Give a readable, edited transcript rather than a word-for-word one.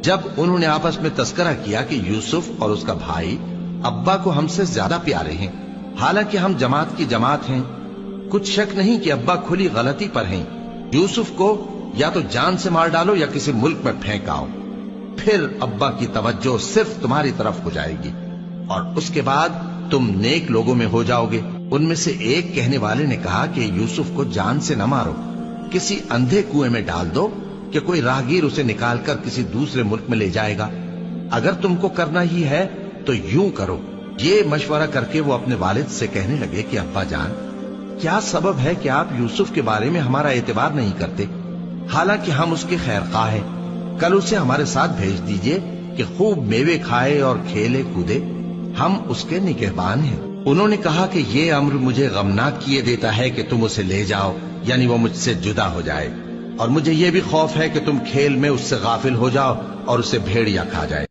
جب انہوں نے آپس میں تذکرہ کیا کہ یوسف اور اس کا بھائی ابا کو ہم سے زیادہ پیارے ہیں، حالانکہ ہم جماعت کی جماعت ہیں، کچھ شک نہیں کہ ابا کھلی غلطی پر ہیں، یوسف کو یا تو جان سے مار ڈالو یا کسی ملک میں پھینک آؤ، پھر ابا کی توجہ صرف تمہاری طرف ہو جائے گی اور اس کے بعد تم نیک لوگوں میں ہو جاؤ گے۔ ان میں سے ایک کہنے والے نے کہا کہ یوسف کو جان سے نہ مارو، کسی اندھے کنویں میں ڈال دو کہ کوئی راہگیر اسے نکال کر کسی دوسرے ملک میں لے جائے گا، اگر تم کو کرنا ہی ہے تو یوں کرو۔ یہ مشورہ کر کے وہ اپنے والد سے کہنے لگے کہ ابا جان، کیا سبب ہے کہ آپ یوسف کے بارے میں ہمارا اعتبار نہیں کرتے، حالانکہ ہم اس کے خیر خواہ ہیں؟ کل اسے ہمارے ساتھ بھیج دیجئے کہ خوب میوے کھائے اور کھیلے کودے، ہم اس کے نگہبان ہیں۔ انہوں نے کہا کہ یہ امر مجھے غمناک کیے دیتا ہے کہ تم اسے لے جاؤ، یعنی وہ مجھ سے جدا ہو جائے، اور مجھے یہ بھی خوف ہے کہ تم کھیل میں اس سے غافل ہو جاؤ اور اسے بھیڑیا کھا جائے۔